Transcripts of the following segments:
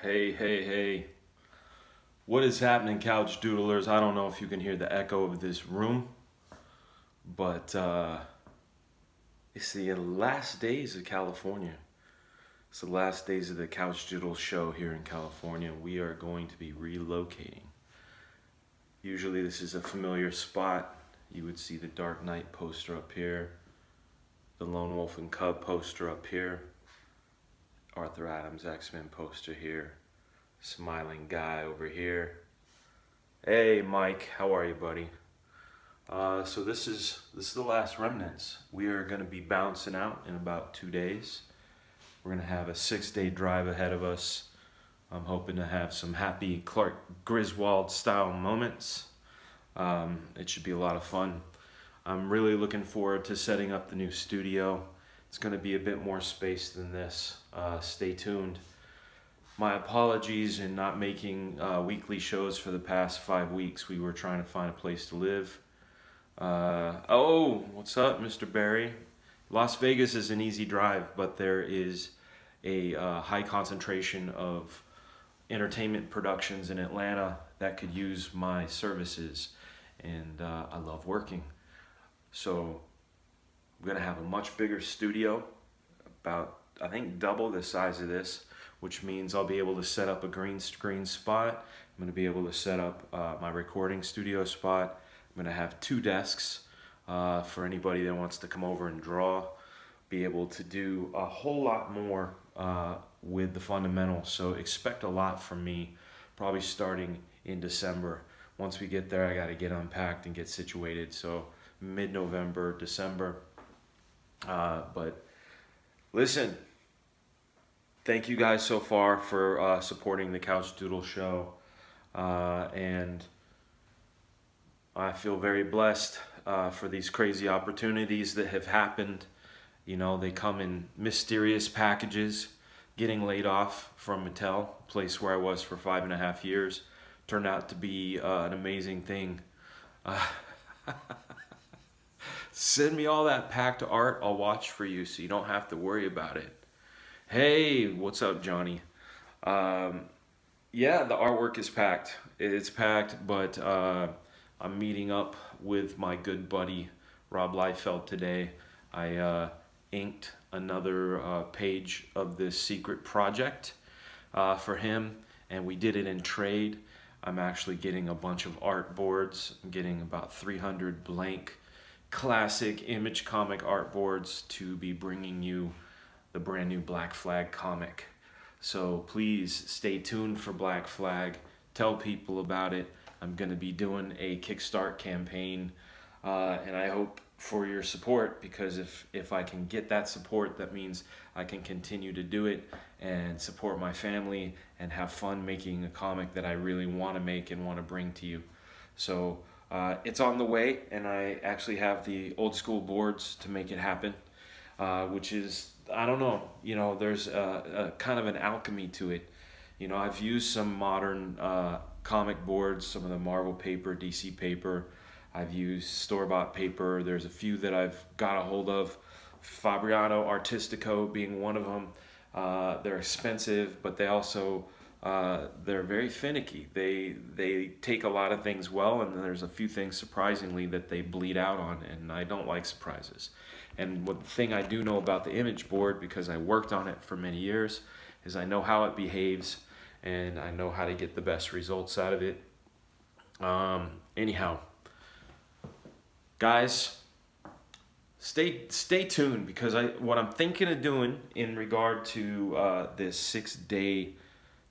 Hey, hey, hey. What is happening, couch doodlers? I don't know if you can hear the echo of this room, but it's the last days of California. It's the last days of the Couch Doodle show here in California. We are going to be relocating. Usually this is a familiar spot. You would see the Dark Knight poster up here, the Lone Wolf and Cub poster up here, Arthur Adams X-Men poster here, smiling guy over here. Hey Mike, how are you, buddy? So this is the last remnants. We are going to be bouncing out in about 2 days. We're going to have a 6-day drive ahead of us. I'm hoping to have some happy Clark Griswold style moments. It should be a lot of fun. I'm really looking forward to setting up the new studio. It's going to be a bit more space than this. Stay tuned. My apologies in not making weekly shows for the past 5 weeks. We were trying to find a place to live. Oh, what's up, Mr. Barry? Las Vegas is an easy drive, but there is a high concentration of entertainment productions in Atlanta that could use my services, and I love working. So I'm gonna have a much bigger studio, about I think double the size of this, which means I'll be able to set up a green screen spot. I'm gonna be able to set up my recording studio spot. I'm gonna have 2 desks for anybody that wants to come over and draw. Be able to do a whole lot more with the fundamentals. So expect a lot from me, probably starting in December. Once we get there, I gotta get unpacked and get situated. So mid-November, December. But listen, thank you guys so far for supporting the Couch Doodle show. And I feel very blessed for these crazy opportunities that have happened. You know, they come in mysterious packages. Getting laid off from Mattel, a place where I was for 5.5 years, turned out to be an amazing thing. Send me all that packed art. I'll watch for you so you don't have to worry about it. Hey, what's up, Johnny? Yeah, the artwork is packed. It's packed, but I'm meeting up with my good buddy Rob Liefeld today. I inked another page of this secret project for him, and we did it in trade. I'm actually getting a bunch of art boards. I'm getting about 300 blank classic Image comic art boards to be bringing you the brand new Black Flag comic. So please stay tuned for Black Flag. Tell people about it. I'm going to be doing a Kickstart campaign, and I hope for your support, because if I can get that support, that means I can continue to do it and support my family and have fun making a comic that I really want to make and want to bring to you. So it's on the way, and I actually have the old school boards to make it happen, which is, I don't know, you know, there's a kind of an alchemy to it. You know, I've used some modern comic boards, some of the Marvel paper, DC paper. I've used store-bought paper. There's a few that I've got a hold of, Fabriano Artistico being one of them. They're expensive, but they also, they're very finicky. They take a lot of things well, and then there's a few things, surprisingly, that they bleed out on, and I don't like surprises. And one thing I do know about the Image board, because I worked on it for many years, is I know how it behaves, and I know how to get the best results out of it. Anyhow, guys, stay tuned, because what I'm thinking of doing in regard to this 6-day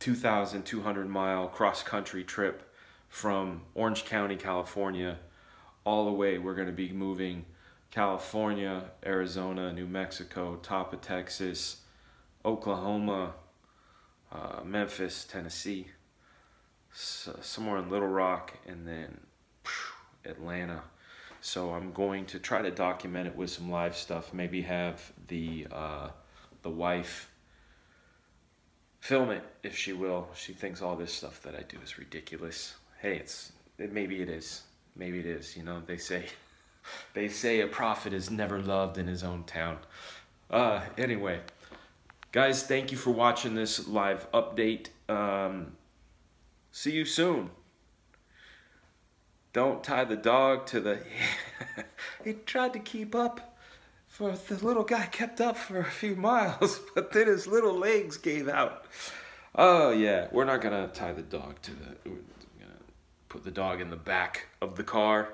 2,200 mile cross-country trip from Orange County, California, all the way. We're going to be moving California, Arizona, New Mexico, top of Texas, Oklahoma, Memphis, Tennessee, somewhere in Little Rock, and then Atlanta. So I'm going to try to document it with some live stuff. Maybe have the wife film it, if she will. She thinks all this stuff that I do is ridiculous. Hey, maybe it is. Maybe it is. You know, they say a prophet is never loved in his own town. Anyway, Guys, thank you for watching this live update. See you soon. Don't tie the dog to the... He tried to keep up. The little guy kept up for a few miles, but then his little legs gave out. Oh yeah, we're not gonna tie the dog to the... We're gonna put the dog in the back of the car,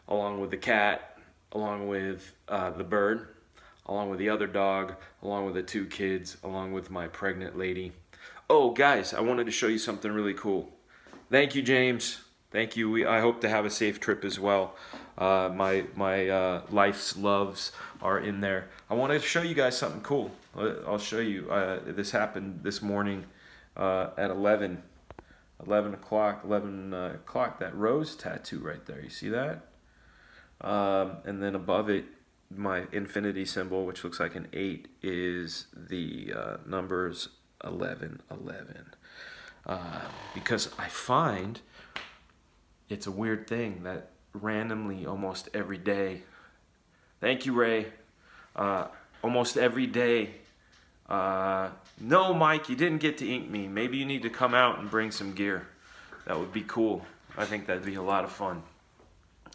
along with the cat, along with the bird, along with the other dog, along with the 2 kids, along with my pregnant lady. Oh guys, I wanted to show you something really cool. Thank you, James. Thank you. I hope to have a safe trip as well. My life's loves are in there. I want to show you guys something cool. I'll show you. This happened this morning at 11 o'clock. That rose tattoo right there. You see that? And then above it, my infinity symbol, which looks like an 8, is the numbers 1111. Because I find it's a weird thing that randomly almost every day, thank you, Ray, almost every day, no, Mike, you didn't get to ink me. Maybe you need to come out and bring some gear. That would be cool. I think that'd be a lot of fun.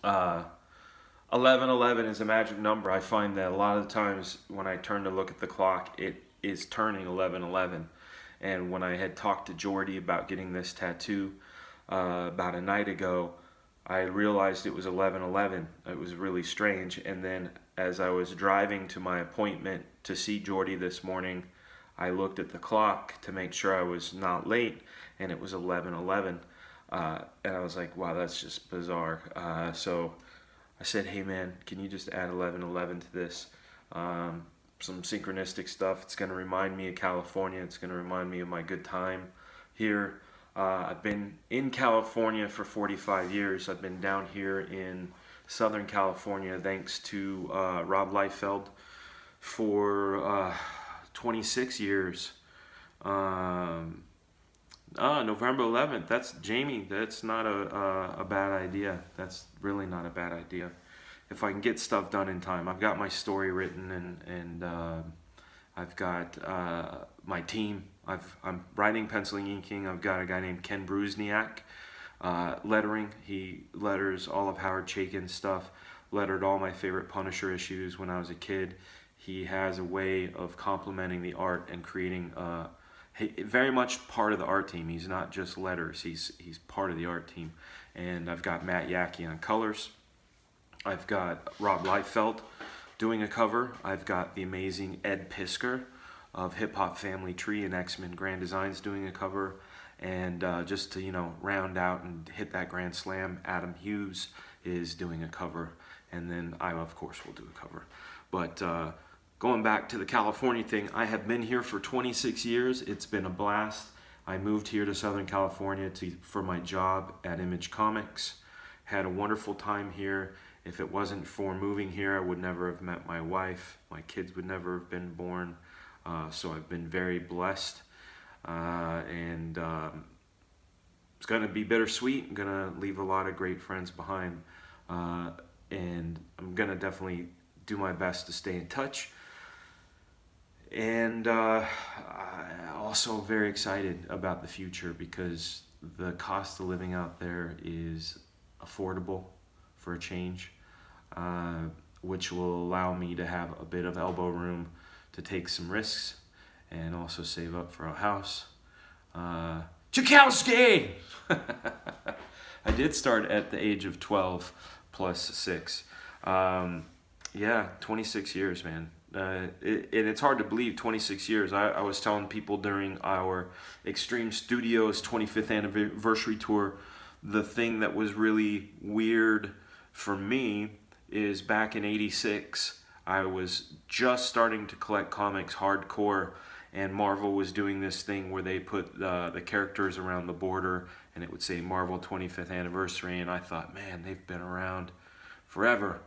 1111 is a magic number. I find that a lot of the times when I turn to look at the clock, it is turning 1111. And when I had talked to Jordy about getting this tattoo about a night ago, I realized it was 11:11. It was really strange. And then as I was driving to my appointment to see Jordy this morning, I looked at the clock to make sure I was not late, and it was 11:11. And I was like, wow, that's just bizarre. So I said, hey man, can you just add 11:11 to this? Some synchronistic stuff. It's going to remind me of California. It's going to remind me of my good time here. I've been in California for 45 years. I've been down here in Southern California thanks to Rob Liefeld for 26 years. November 11th, that's Jamie. That's not a bad idea. That's really not a bad idea. If I can get stuff done in time. I've got my story written, and I've got my team. I'm writing, penciling, inking. I've got a guy named Ken Brusniak, lettering. He letters all of Howard Chaykin's stuff, lettered all my favorite Punisher issues when I was a kid. He has a way of complementing the art and creating very much part of the art team. He's not just letters, he's part of the art team. And I've got Matt Yackey on colors. I've got Rob Liefeld doing a cover. I've got the amazing Ed Pisker of Hip Hop Family Tree and X-Men Grand Designs doing a cover. And just to, you know, round out and hit that grand slam, Adam Hughes is doing a cover. And then I, of course, will do a cover. But going back to the California thing, I have been here for 26 years. It's been a blast. I moved here to Southern California for my job at Image Comics. Had a wonderful time here. If it wasn't for moving here, I would never have met my wife. My kids would never have been born. So I've been very blessed. And it's going to be bittersweet. I'm going to leave a lot of great friends behind. And I'm going to definitely do my best to stay in touch. And I'm also very excited about the future because the cost of living out there is affordable for a change, which will allow me to have a bit of elbow room to take some risks and also save up for a house. Tchaikovsky! I did start at the age of 12 plus 6. Yeah, 26 years, man. It's hard to believe, 26 years. I was telling people during our Extreme Studios 25th anniversary tour, the thing that was really weird for me is back in '86, I was just starting to collect comics hardcore, and Marvel was doing this thing where they put the characters around the border and it would say Marvel 25th anniversary, and I thought, man, they've been around forever.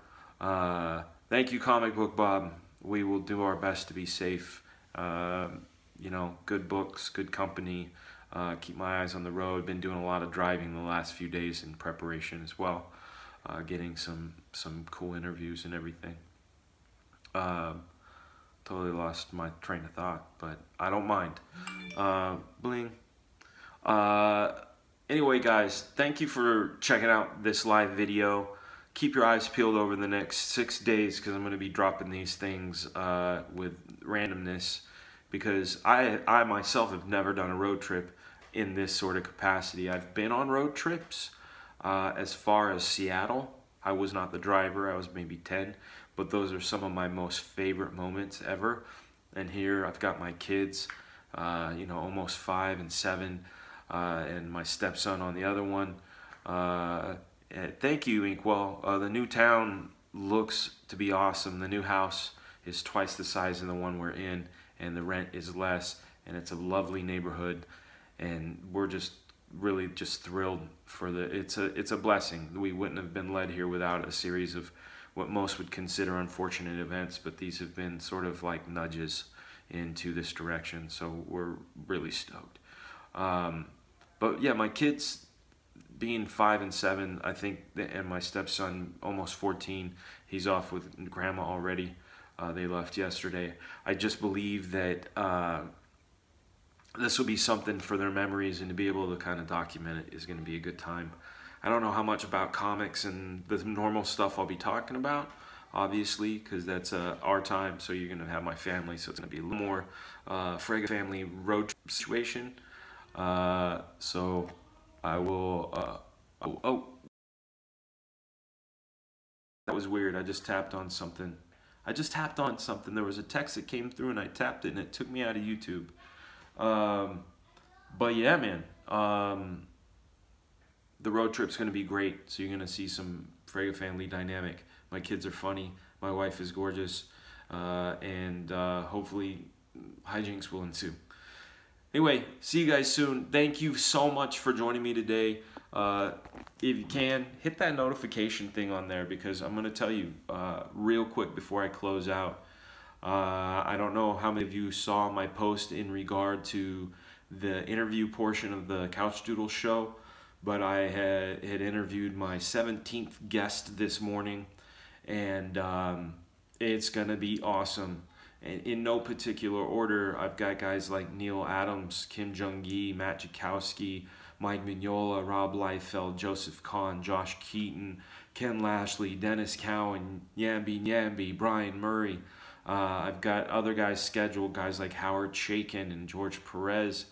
Thank you, Comic Book Bob. We will do our best to be safe. You know, good books, good company. Keep my eyes on the road. Been doing a lot of driving the last few days in preparation as well. Getting some cool interviews and everything. Talk Totally lost my train of thought, but I don't mind. Bling. Anyway, guys, thank you for checking out this live video. Keep your eyes peeled over the next 6 days because I'm going to be dropping these things with randomness, because I myself have never done a road trip in this sort of capacity. I've been on road trips as far as Seattle. I was not the driver. I was maybe 10, but those are some of my most favorite moments ever. And here I've got my kids, you know, almost 5 and 7, and my stepson on the other one. Thank you, Inkwell. The new town looks to be awesome. The new house is twice the size of the one we're in, and the rent is less, and it's a lovely neighborhood, and we're just really just thrilled for the, it's a blessing. We wouldn't have been led here without a series of what most would consider unfortunate events, but these have been sort of like nudges into this direction, so we're really stoked. But yeah, my kids being 5 and 7, I think, and my stepson almost 14, he's off with grandma already. They left yesterday. I just believe that this will be something for their memories, and to be able to kind of document it is going to be a good time. I don't know how much about comics and the normal stuff I'll be talking about, obviously, because that's our time, so you're going to have my family, so it's going to be a little more Frega family road trip situation. So I will, oh, that was weird. I just tapped on something. There was a text that came through and I tapped it and it took me out of YouTube. But yeah, man, the road trip's going to be great. So you're going to see some Frega family dynamic. My kids are funny. My wife is gorgeous. And hopefully hijinks will ensue. Anyway, see you guys soon. Thank you so much for joining me today. If you can, hit that notification thing on there, because I'm going to tell you real quick before I close out. I don't know how many of you saw my post in regard to the interview portion of the Couch Doodle show, but I had interviewed my 17th guest this morning, and it's going to be awesome. And in no particular order, I've got guys like Neil Adams, Kim Jung-gi, Matt Jakowski, Mike Mignola, Rob Liefeld, Joseph Kahn, Josh Keaton, Ken Lashley, Dennis Cowan, Yambi, Brian Murray. I've got other guys scheduled, guys like Howard Chaykin and George Perez.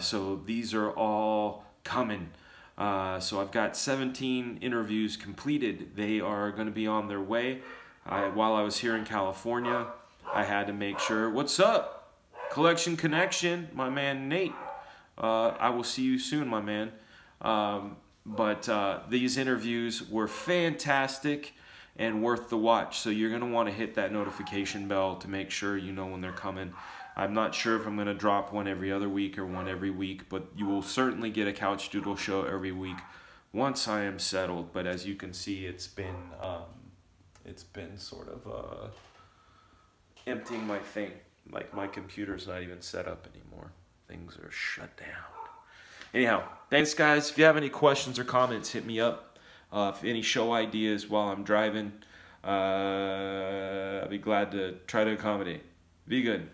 So these are all coming. So I've got 17 interviews completed. They are going to be on their way. While I was here in California, I had to make sure. What's up? Collection Connection, my man Nate. I will see you soon, my man. But these interviews were fantastic and worth the watch. So you're going to want to hit that notification bell to make sure you know when they're coming. I'm not sure if I'm going to drop one every other week or one every week, but you will certainly get a Couch Doodle show every week once I am settled. But as you can see, it's been sort of emptying my thing. Like, my computer's not even set up anymore. Things are shut down. Anyhow, thanks guys. If you have any questions or comments, hit me up. If any show ideas while I'm driving, I'll be glad to try to accommodate. Be good.